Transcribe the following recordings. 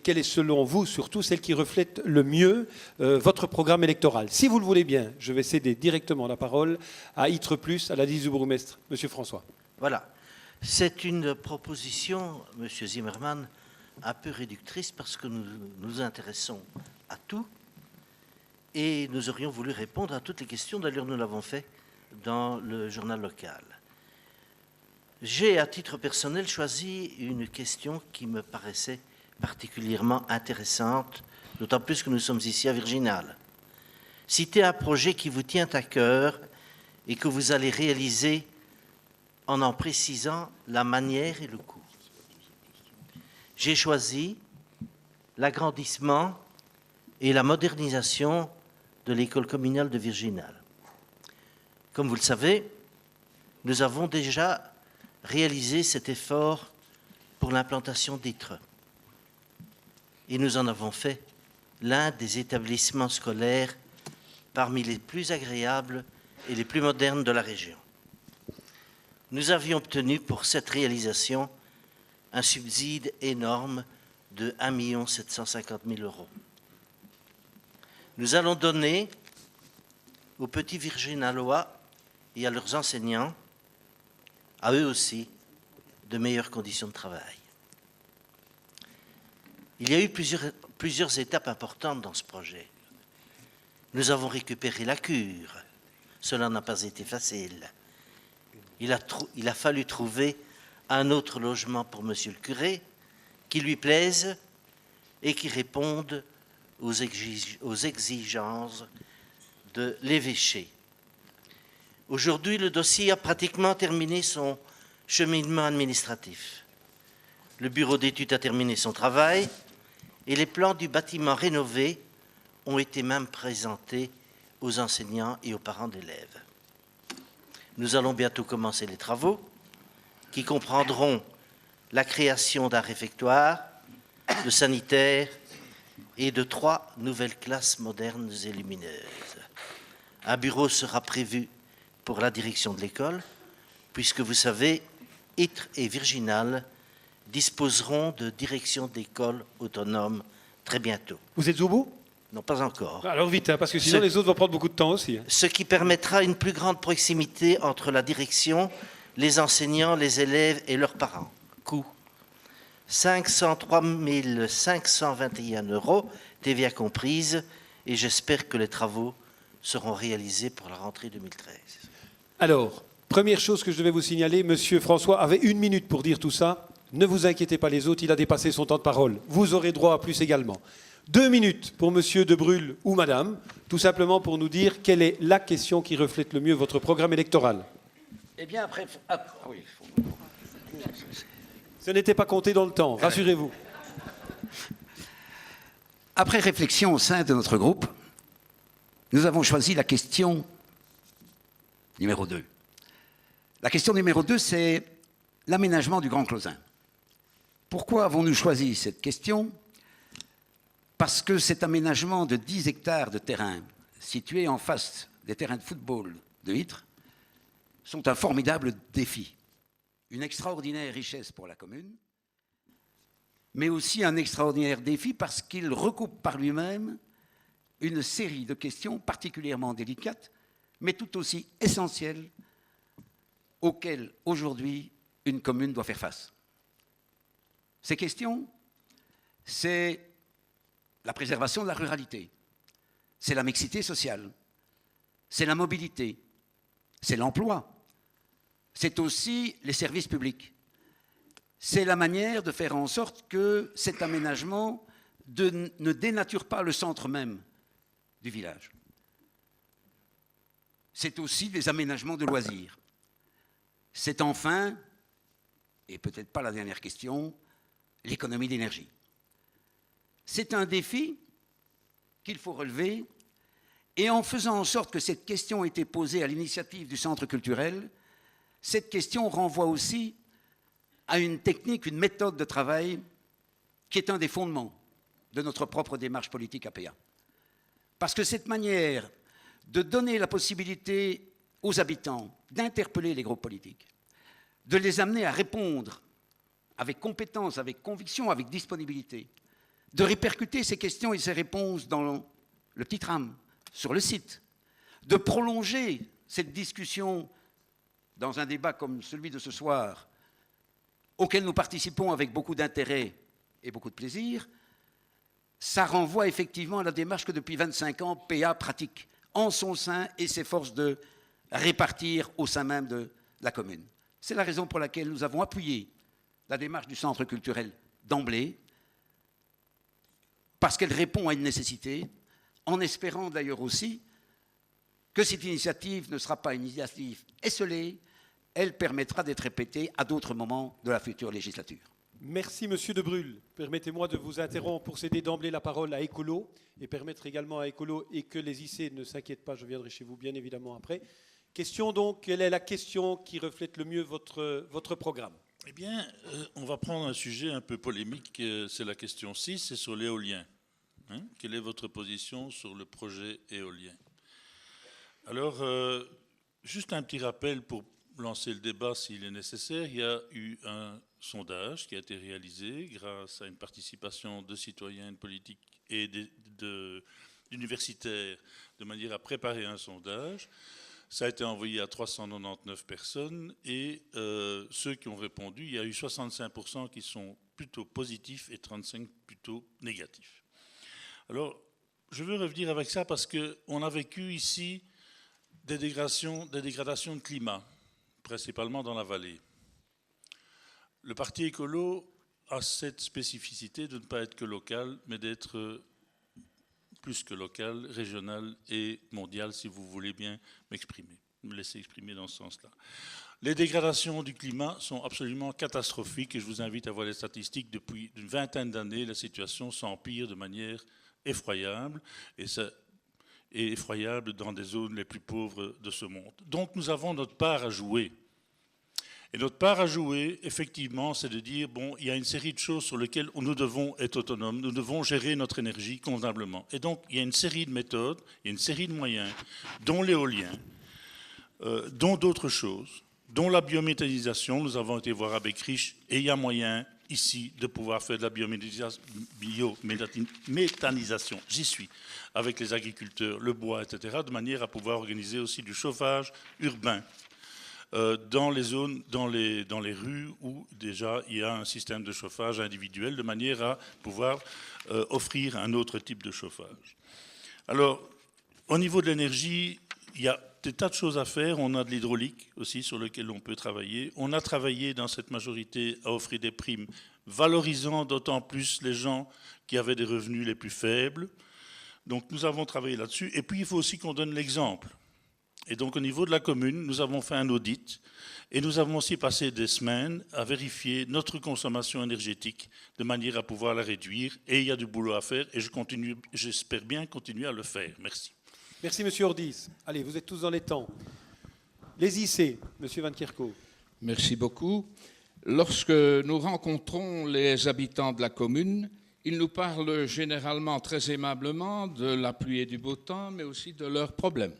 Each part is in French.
quelle est selon vous surtout celle qui reflète le mieux votre programme électoral. Si vous le voulez bien, je vais céder directement la parole à ITRE+, à la liste du bourgmestre. Monsieur François. Voilà. C'est une proposition, Monsieur Zimmermann, un peu réductrice parce que nous nous intéressons à tout et nous aurions voulu répondre à toutes les questions. D'ailleurs, nous l'avons fait dans le journal local. J'ai, à titre personnel, choisi une question qui me paraissait particulièrement intéressante, d'autant plus que nous sommes ici à Virginal. Citez un projet qui vous tient à cœur et que vous allez réaliser en précisant la manière et le coût. J'ai choisi l'agrandissement et la modernisation de l'école communale de Virginal. Comme vous le savez, nous avons déjà réalisé cet effort pour l'implantation d'ITRE. Et nous en avons fait l'un des établissements scolaires parmi les plus agréables et les plus modernes de la région. Nous avions obtenu pour cette réalisation un subside énorme de 1 750 000 €. Nous allons donner aux petits Virginalois et à leurs enseignants, à eux aussi, de meilleures conditions de travail. Il y a eu plusieurs étapes importantes dans ce projet. Nous avons récupéré la cure. Cela n'a pas été facile. Il a fallu trouver un autre logement pour monsieur le curé qui lui plaise et qui réponde aux exigences de l'évêché. Aujourd'hui, le dossier a pratiquement terminé son cheminement administratif. Le bureau d'études a terminé son travail et les plans du bâtiment rénové ont été même présentés aux enseignants et aux parents d'élèves. Nous allons bientôt commencer les travaux qui comprendront la création d'un réfectoire, de sanitaires et de 3 nouvelles classes modernes et lumineuses. Un bureau sera prévu pour la direction de l'école, puisque vous savez, ITRE et Virginal disposeront de direction d'école autonome très bientôt. Vous êtes au bout? Non, pas encore. Alors vite, hein, parce que sinon les autres vont prendre beaucoup de temps aussi. Ce qui permettra une plus grande proximité entre la direction, les enseignants, les élèves et leurs parents. Coût 503 521 €, TVA comprise, et j'espère que les travaux seront réalisés pour la rentrée 2013. Alors, première chose que je devais vous signaler, Monsieur François avait 1 minute pour dire tout ça. Ne vous inquiétez pas les autres, il a dépassé son temps de parole. Vous aurez droit à plus également. 2 minutes pour Monsieur de Brûle ou Madame, tout simplement pour nous dire quelle est la question qui reflète le mieux votre programme électoral. Eh bien, après... oui. Ce n'était pas compté dans le temps, rassurez-vous. Après réflexion au sein de notre groupe, nous avons choisi la question numéro 2. La question numéro 2, c'est l'aménagement du Grand Clauzin. Pourquoi avons-nous choisi cette question ? Parce que cet aménagement de 10 hectares de terrain situés en face des terrains de football de ITRE sont un formidable défi, une extraordinaire richesse pour la commune, mais aussi un extraordinaire défi parce qu'il recoupe par lui-même une série de questions particulièrement délicates, mais tout aussi essentielles auxquelles aujourd'hui une commune doit faire face. Ces questions, c'est la préservation de la ruralité, c'est la mixité sociale, c'est la mobilité, c'est l'emploi, c'est aussi les services publics. C'est la manière de faire en sorte que cet aménagement ne dénature pas le centre même du village. C'est aussi des aménagements de loisirs. C'est enfin, et peut-être pas la dernière question, l'économie d'énergie. C'est un défi qu'il faut relever et en faisant en sorte que cette question ait été posée à l'initiative du centre culturel, cette question renvoie aussi à une technique, une méthode de travail qui est un des fondements de notre propre démarche politique APA. Parce que cette manière de donner la possibilité aux habitants d'interpeller les groupes politiques, de les amener à répondre avec compétence, avec conviction, avec disponibilité, de répercuter ces questions et ces réponses dans le petit tram, sur le site, de prolonger cette discussion dans un débat comme celui de ce soir, auquel nous participons avec beaucoup d'intérêt et beaucoup de plaisir, ça renvoie effectivement à la démarche que depuis 25 ans, PA pratique en son sein et s'efforce de répartir au sein même de la commune. C'est la raison pour laquelle nous avons appuyé la démarche du centre culturel d'emblée, parce qu'elle répond à une nécessité, en espérant d'ailleurs aussi que cette initiative ne sera pas une initiative esselée, elle permettra d'être répétée à d'autres moments de la future législature. Merci Monsieur de Brul. Permettez-moi de vous interrompre pour céder d'emblée la parole à Écolo et permettre également à Écolo et que les IC ne s'inquiètent pas, je viendrai chez vous bien évidemment après. Question donc, quelle est la question qui reflète le mieux votre programme? Eh bien, on va prendre un sujet un peu polémique, c'est la question 6, c'est sur l'éolien. Quelle est votre position sur le projet éolien? Alors, juste un petit rappel pour lancer le débat s'il est nécessaire. Il y a eu un sondage qui a été réalisé grâce à une participation de citoyens politiques et d'universitaires de manière à préparer un sondage. Ça a été envoyé à 399 personnes et ceux qui ont répondu, il y a eu 65% qui sont plutôt positifs et 35% plutôt négatifs. Alors, je veux revenir avec ça parce qu'on a vécu ici des dégradations de climat, principalement dans la vallée. Le Parti écolo a cette spécificité de ne pas être que local, mais d'être plus que local, régional et mondial, si vous voulez bien me laisser exprimer dans ce sens-là. Les dégradations du climat sont absolument catastrophiques et je vous invite à voir les statistiques. Depuis une vingtaine d'années, la situation s'empire de manière effroyable et effroyable dans des zones les plus pauvres de ce monde. Donc nous avons notre part à jouer. Et notre part à jouer, effectivement, c'est de dire, bon, il y a une série de choses sur lesquelles nous devons être autonomes, nous devons gérer notre énergie convenablement. Et donc, il y a une série de méthodes, il y a une série de moyens, dont l'éolien, dont d'autres choses, dont la biométhanisation. Nous avons été voir à Beckrich, et il y a moyen, ici, de pouvoir faire de la biométhanisation, j'y suis, avec les agriculteurs, le bois, etc., de manière à pouvoir organiser aussi du chauffage urbain. Dans les zones, dans les rues où déjà il y a un système de chauffage individuel de manière à pouvoir offrir un autre type de chauffage. Alors, au niveau de l'énergie, il y a des tas de choses à faire. On a de l'hydraulique aussi sur lequel on peut travailler. On a travaillé dans cette majorité à offrir des primes valorisant d'autant plus les gens qui avaient des revenus les plus faibles. Donc nous avons travaillé là-dessus. Et puis il faut aussi qu'on donne l'exemple. Et donc au niveau de la commune, nous avons fait un audit et nous avons aussi passé des semaines à vérifier notre consommation énergétique de manière à pouvoir la réduire. Et il y a du boulot à faire et j'espère bien continuer à le faire. Merci. Merci Monsieur Ordis. Allez, vous êtes tous dans les temps. Les IC, Monsieur Van Kerkhove. Merci beaucoup. Lorsque nous rencontrons les habitants de la commune, ils nous parlent généralement très aimablement de la pluie et du beau temps, mais aussi de leurs problèmes.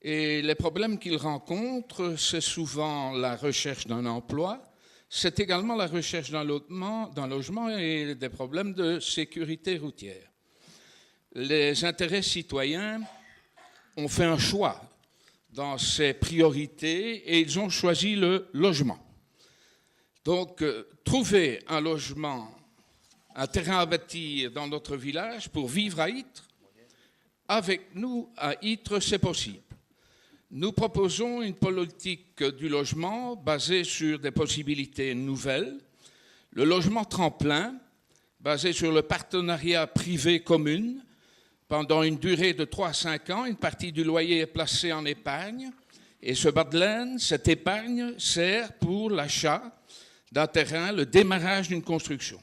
Et les problèmes qu'ils rencontrent, c'est souvent la recherche d'un emploi, c'est également la recherche d'un logement et des problèmes de sécurité routière. Les intérêts citoyens ont fait un choix dans ces priorités et ils ont choisi le logement. Donc, trouver un logement, un terrain à bâtir dans notre village pour vivre à Ytre, avec nous à Ytre, c'est possible. Nous proposons une politique du logement basée sur des possibilités nouvelles, le logement tremplin, basé sur le partenariat privé-commune. Pendant une durée de 3 à 5 ans, une partie du loyer est placée en épargne et ce bas de laine, cette épargne sert pour l'achat d'un terrain, le démarrage d'une construction.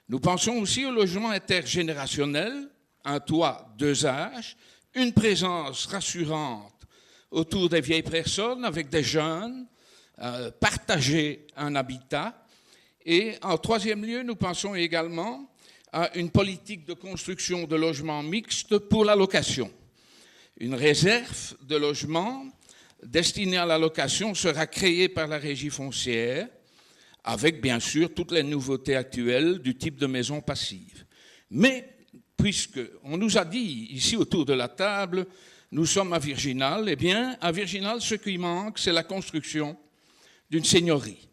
Nous pensons aussi au logement intergénérationnel, un toit, 2 âges, une présence rassurante autour des vieilles personnes avec des jeunes, partager un habitat. Et en 3e lieu, nous pensons également à une politique de construction de logements mixtes pour la location. Une réserve de logements destinée à la location sera créée par la régie foncière, avec bien sûr toutes les nouveautés actuelles du type de maison passive. Mais, puisqu'on nous a dit ici autour de la table, nous sommes à Virginal, eh bien, à Virginal, ce qui manque, c'est la construction d'une seigneurie.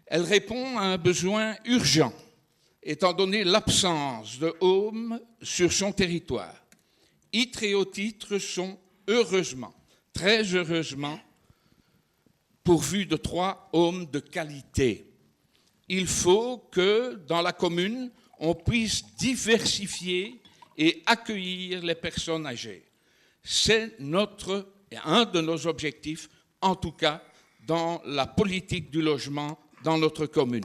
Elle répond à un besoin urgent, étant donné l'absence de home sur son territoire. Itre et au-titre sont heureusement, très heureusement, pourvus de 3 homes de qualité. Il faut que dans la commune, on puisse diversifier et accueillir les personnes âgées. C'est un de nos objectifs, en tout cas, dans la politique du logement dans notre commune.